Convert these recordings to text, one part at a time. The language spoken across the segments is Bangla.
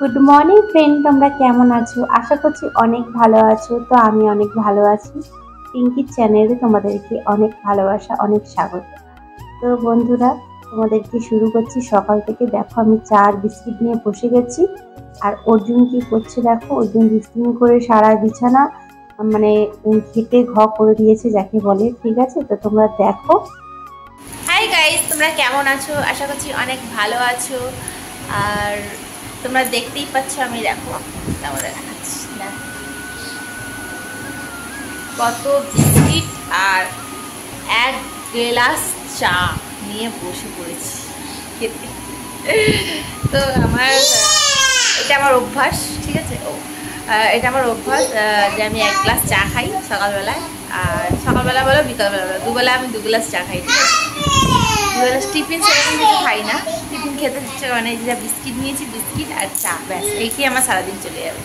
গুড মর্নিং ফ্রেন্ড, তোমরা কেমন আছো? আশা করছি অনেক ভালো আছো। তো আমি অনেক ভালো আছি। পিঙ্কির চ্যানেলে তোমাদেরকে অনেক ভালোবাসা, অনেক স্বাগত। তো বন্ধুরা, তোমাদেরকে শুরু করছি সকাল থেকে। দেখো আমি চা আর বিস্কিট নিয়ে বসে গেছি। আর অর্জুন কি করছে দেখো, অর্জুন দুষ্টুমি করে সারা বিছানা মানে ঘেটে করে দিয়েছে যাকে বলে। ঠিক আছে, তো তোমরা দেখো। হাই গাইস, তোমরা কেমন আছো? আশা করছি অনেক ভালো আছো। আর তোমরা দেখতেই পাচ্ছ, আমি দেখো তোমাদের দেখাচ্ছি না, কত বিস্কিট আর এক গ্লাস চা নিয়ে বসে পড়েছি খেতে। তো এটা আমার অভ্যাস, ঠিক আছে। এটা আমার অভ্যাস যে আমি এক গ্লাস চা খাই সকালবেলায়। আর সকালবেলা বলো বিকালবেলা বলো, দুবেলা আমি 2 গ্লাস চা খাই, ঠিক আছে। দুবেলা টিফিন সেরকম কিছু খাই না। টিফিন খেতে মানে যা বিস্কিট নিয়েছি, বিস্কিট আর চা, ব্যাস এইটি আমার সারাদিন চলে যাবে।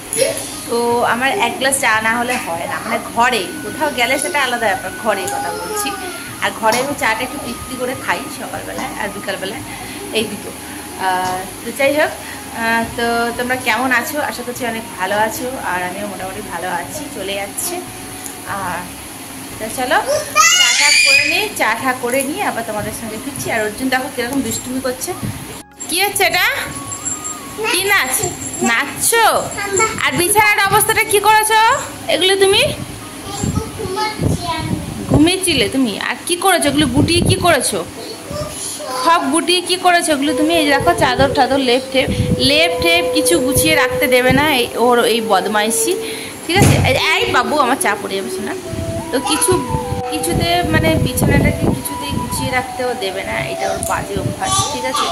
তো আমার এক গ্লাস চা না হলে হয় না, মানে ঘরে কোথাও গেলে সেটা আলাদা ব্যাপার, ঘরে কথা বলছি। আর ঘরে আমি চাটা একটু তৃপ্তি করে খাই সকালবেলায় আর বিকালবেলায়, এই দুটো। তো যাই হোক, তো তোমরা কেমন আছো? আশা করছি অনেক ভালো আছো। আর আমিও মোটামুটি ভালো আছি, চলে যাচ্ছে। আর তো চলো চা করে নিয়ে আবার তোমাদের সঙ্গে ফিরছি। আর অর্জুন দেখো কিরকম দুষ্টুমি করছে। কি হচ্ছে এটা? কি নাচছো? আর বিছানার অবস্থাটা কি করেছো? এগুলো তুমি ঘুমিয়েছিলে তুমি? আর কি করেছো এগুলো গুটিয়ে? কি করেছো সব গুটিয়ে? কি করেছো এগুলো তুমি? এই দেখো চাদর টাদর লেপ টেপ কিছু গুছিয়ে রাখতে দেবে না, ওর এই বদমাইশি। ঠিক আছে, এই বাবু আমার চা পড়ে যাবে না। তো কিছুতে মানে বিছানাটাকে কিছুতেই গুছিয়ে রাখতেও দেবে না, এটা ওর বাজে অভ্যাস, ঠিক আছে।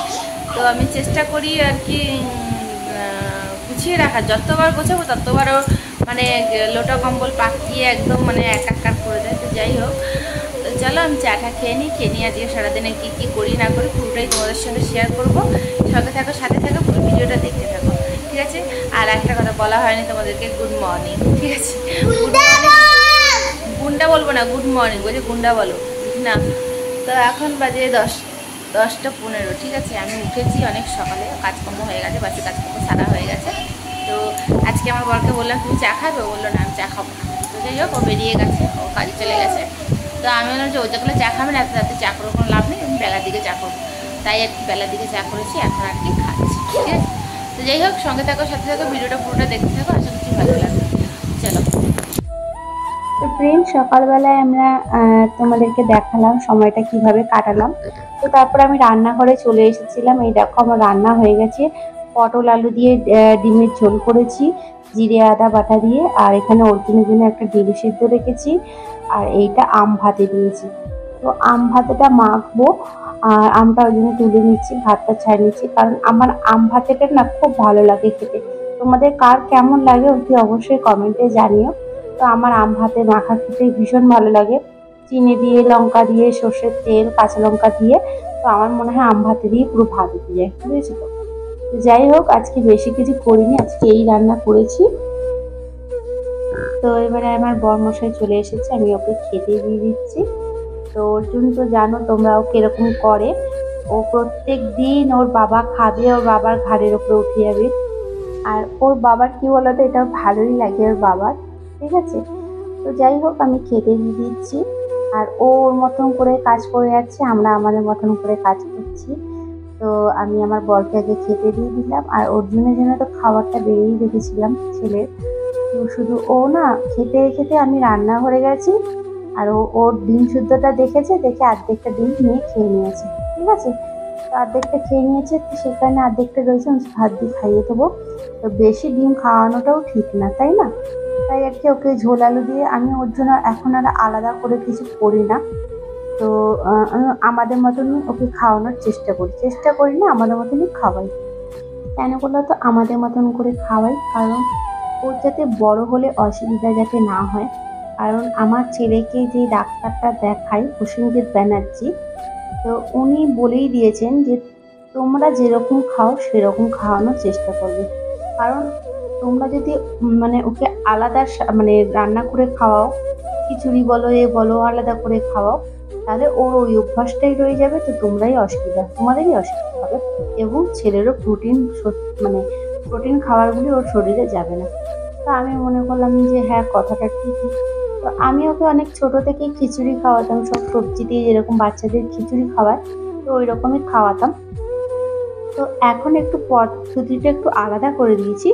তো আমি চেষ্টা করি আর কি গুছিয়ে রাখার, যতবার গোছাবো ততবার ওর মানে লোটা কম্বল পাকিয়ে একদম মানে একাকার করে দেয়। তো যাই হোক, তো চলো আমি চাটা খেয়ে নিই আজকে সারাদিনে কী কী করি না করি পুরোটাই তোমাদের সঙ্গে শেয়ার করবো। সঙ্গে থাকো, সাথে থাকো, পুরো ভিডিওটা দেখতে থাকো, ঠিক আছে। আর একটা কথা বলা হয়নি তোমাদেরকে, গুড মর্নিং, ঠিক আছে। গুড মর্নিং, গুন্ডা বলবো না, গুড মর্নিং বলছি, গুন্ডা বলো না। তো এখন বাজে 10টা 15, ঠিক আছে। আমি উঠেছি অনেক সকালে, কাজকর্ম হয়ে গেছে, বাকি কাজকর্ম সারা হয়ে গেছে। তো আজকে আমার বরকে বললাম তুমি চা খাবে, ও বললো না আমি চা খাবো না। তো যাই হোক, ও বেরিয়ে গেছে, ও কাজে চলে গেছে। তো আমি বললাম যে ও যখন চা খাবে না, রাতে চা করে কোনো লাভ নেই, আমি বেলার দিকে চা করবো। তাই আর কি বেলার দিকে চা করেছি, এখন আর কি খাচ্ছি, ঠিক আছে। তো যাই হোক, সঙ্গে থাকো, সাথে থাকো, ভিডিওটা পুরোটা দেখতে থাকো, আশা করছি ভালো লাগবে। চলো। তো ফ্রেন্ড, সকালবেলায় আমরা তোমাদেরকে দেখালাম সময়টা কিভাবে কাটালাম। তো তারপর আমি রান্নাঘরে চলে এসেছিলাম। এই দেখো আমার রান্না হয়ে গেছে। পটল আলু দিয়ে ডিমের ঝোল করেছি, জিরে আদা বাটা দিয়ে। আর এখানে অর্জুনের জন্য একটা ডিম সিদ্ধ রেখেছি। আর এইটা আম ভাতে দিয়েছি। তো আম ভাতেটা মাখবো। আর আমটা ওই জন্য তুলে নিচ্ছি, ভাতটা ছাড়িয়ে নিচ্ছি, কারণ আমার আম ভাতেটা না খুব ভালো লাগে খেতে। তোমাদের কার কেমন লাগে অতি অবশ্যই কমেন্টে জানিও। তো আমার আম ভাতে মাখা খেতে ভীষণ ভালো লাগে, চিনি দিয়ে, লঙ্কা দিয়ে, সর্ষের তেল, কাঁচা লঙ্কা দিয়ে। তো আমার মনে হয় আম ভাতে দিয়ে পুরো ভাত উঠে যায়, বুঝেছি তো। যাই হোক, আজকে বেশি কিছু করিনি, আজকে এই রান্না করেছি। তো এবারে আমার বরমশাই চলে এসেছে, আমি ওকে খেতে দিয়ে দিচ্ছি। তো অর্জুন তো জানো তোমরা ও কিরকম করে, ও প্রত্যেক দিন ওর বাবা খাবে, ওর বাবার ঘাড়ের উপরে উঠে যাবে। আর ওর বাবার কি বলতো, এটা ভালোই লাগে ওর বাবার, ঠিক আছে। তো যাই হোক, আমি খেতে দিয়ে দিচ্ছি। আর ও ওর মতন করে কাজ করে যাচ্ছে, আমরা আমাদের মতন করে কাজ করছি। তো আমি আমার বরকে আগে খেতে দিয়ে দিলাম। আর অর্জুনের জন্য তো খাবারটা বেরিয়েই রেখেছিলাম ছেলের। তো শুধু ও না, খেতে খেতে আমি রান্নাঘরে গেছি। আর ওর ডিম শুদ্ধটা দেখেছে, দেখে অর্ধেকটা ডিম নিয়ে খেয়ে নিয়েছে, ঠিক আছে। তো অর্ধেকটা খেয়ে নিয়েছে, তো সেখানে অর্ধেকটা রয়েছে, আমি ভাত দিয়ে খাইয়ে দেবো। তো বেশি ডিম খাওয়ানোটাও ঠিক না, তাই না। তাই আর কি ওকে ঝোল আলু দিয়ে, আমি ওর জন্য এখন আর আলাদা করে কিছু করি না। তো আমাদের মতনই ওকে খাওয়ানোর চেষ্টা করি না, আমাদের মতনই খাওয়াই। কেন বলো তো, আমাদের মতন করে খাওয়াই, কারণ ওর যাতে বড় হলে অসুবিধা যাতে না হয়। কারণ আমার ছেলেকে যে ডাক্তারটা দেখাই, প্রসেনজিৎ ব্যানার্জি, তো উনি বলেই দিয়েছেন যে তোমরা যেরকম খাও সেরকম খাওয়ানোর চেষ্টা করবে। কারণ তোমরা যদি মানে ওকে আলাদা মানে রান্না করে খাওয়াও, খিচুড়ি বলো এ বলো আলাদা করে খাওয়াও, তাহলে ওর ওই অভ্যাসটাই রয়ে যাবে। তো তোমাদেরই অসুবিধা হবে, এবং ছেলেরও প্রোটিন মানে প্রোটিন খাবারগুলি ওর শরীরে যাবে না। তো আমি মনে করলাম যে হ্যাঁ, কথাটা ঠিকই। তো আমি ওকে অনেক ছোট থেকেই খিচুড়ি খাওয়াতাম, সব সবজি দিয়ে যেরকম বাচ্চাদের খিচুড়ি খাওয়ায়, তো ওই রকমই খাওয়াতাম। তো এখন একটু পদ্ধতিটা একটু আলাদা করে দিয়েছি।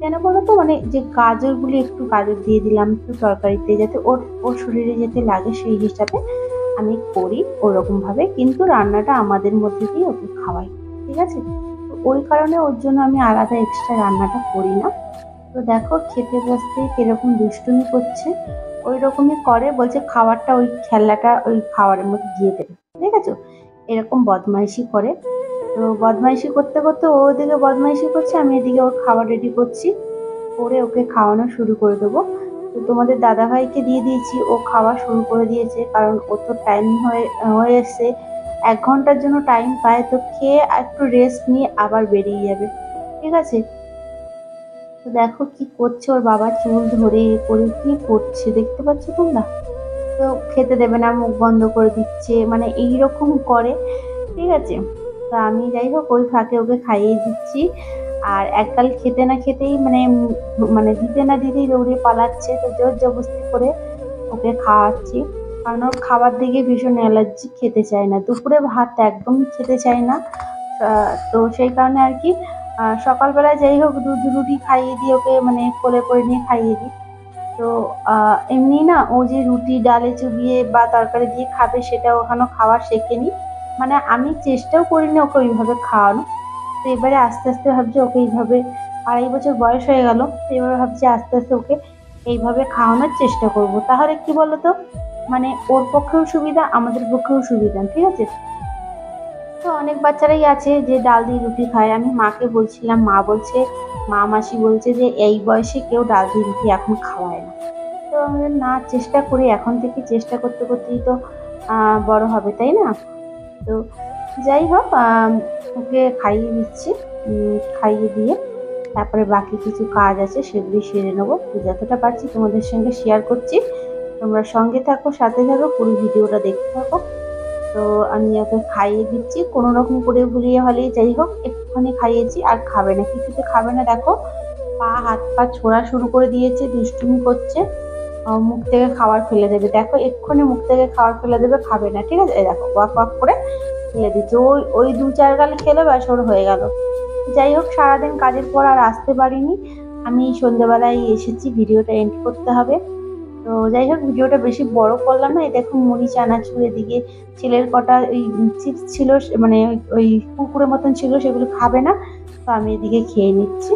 কেন বলো তো, মানে যে গাজরগুলি একটু গাজর দিয়ে দিলাম একটু তরকারিতে, যাতে ওর ওর শরীরে যেতে লাগে সেই হিসাবে আমি করি ওরকম ভাবে, কিন্তু রান্নাটা আমাদের মধ্যে দিয়ে ওকে খাওয়াই। ঠিক আছে? তো ওই কারণে ওর জন্য আমি আলাদা এক্সট্রা রান্নাটা করি না। তো দেখো খেতে বসতে কিরকম দুষ্টুমি করছে, ওই রকমই করে, বলছে খাবারটা ওই খেলনাটা ওই খাবারের মধ্যে দিয়ে দেবে। দেখেছো এরকম বদমাইশি করে। তো বদমাইশি করতে করতে ও ওদিকে বদমাইশি করছে, আমি এদিকে ওর খাবার রেডি করছি, করে ওকে খাওয়ানো শুরু করে দেবো। তো তোমাদের দাদাভাইকে দিয়ে দিয়েছি, ও খাওয়া শুরু করে দিয়েছে, কারণ ও তো টাইম হয়ে হয়ে এসছে, 1 ঘন্টার জন্য টাইম পায়, তো খেয়ে একটু রেস্ট নিয়ে আবার বেরিয়ে যাবে। ঠিক আছে? তো দেখো কি করছে, ওর বাবা চুল ধরে এ করে কি করছে দেখতে পাচ্ছ তোমরা? তো খেতে দেবে না, মুখ বন্ধ করে দিচ্ছে, মানে এইরকম করে। ঠিক আছে? তো আমি যাই হোক ওই ফাঁকে ওকে খাইয়ে দিচ্ছি। আর একগাল খেতে না খেতেই মানে দিতে না দিতেই দৌড়ে পালাচ্ছে, তো জোর জবরদস্তি করে ওকে খাওয়াচ্ছি। কারণ ওর খাবার দিকে ভীষণ অ্যালার্জি, খেতে চায় না, দুপুরে ভাত একদম খেতে চায় না। তো সেই কারণে আর কি সকালবেলায় যাই হোক দুধ রুটি খাইয়ে দিই ওকে, মানে কোলে করে নিয়ে খাইয়ে দিই। তো এমনি না ও যে রুটি ডালে চুবিয়ে বা তরকারি দিয়ে খাবে সেটা ওখানে খাওয়া শেখেনি, মানে আমি চেষ্টাও করিনি ওকে ওইভাবে খাওয়ানো। তো এবারে আস্তে আস্তে ভাবছি ওকে এইভাবে, 2.5 বছর বয়স হয়ে গেল, তো এবারে ভাবছি আস্তে আস্তে ওকে এইভাবে খাওয়ানোর চেষ্টা করব, তাহলে কি বলতো, মানে ওর পক্ষেও সুবিধা আমাদের পক্ষেও সুবিধা। ঠিক আছে? তো অনেক বাচ্চারাই আছে যে ডাল দিয়ে রুটি খায়, আমি মাকে বলছিলাম, মা বলছে, মা মাসি বলছে যে এই বয়সে কেউ ডাল দিয়ে রুটি এখন খাওয়ায় না। তো আমি বললাম, না চেষ্টা করি, এখন থেকে চেষ্টা করতে করতেই তো বড় হবে, তাই না? তো যাই হোক ওকে খাইয়ে দিচ্ছি। খাইয়ে দিয়ে তারপরে বাকি কিছু কাজ আছে সেগুলি সেরে নেবো, তো যতটা পারছি তোমাদের সঙ্গে শেয়ার করছি। তোমরা সঙ্গে থাকো, সাথে থাকো, পুরো ভিডিওটা দেখতে থাকো। তো আমি ওকে খাইয়ে দিচ্ছি কোনো রকম করে ভুলিয়ে হলেই, যাই হোক একটুখানি খাইয়েছি, আর খাবে না, কিছুতে খাবে না। দেখো পা হাত পা ছোড়া শুরু করে দিয়েছে, দুষ্টুমি করছে, মুখ থেকে খাবার ফেলে দেবে, দেখো এক্ষুনি মুখ থেকে খাবার ফেলে দেবে, খাবে না। ঠিক আছে? এই দেখো ওয়াক ওয়াক করে ফেলে দিচ্ছে, ওই ওই 2-4 গাল খেলে ব্যাস ওর হয়ে গেল। যাই হোক সারাদিন কাজের পর আর আসতে পারিনি, আমি সন্ধ্যেবেলায় এসেছি, ভিডিওটা এন্ড করতে হবে। তো যাই হোক ভিডিওটা বেশি বড় করলাম না। এই দেখো মুড়ি চানাচুর, এদিকে ছেলের কটা ওই চিপস ছিল, মানে ওই কুকুরের মতন ছিল, সেগুলো খাবে না, তো আমি এদিকে খেয়ে নিচ্ছি।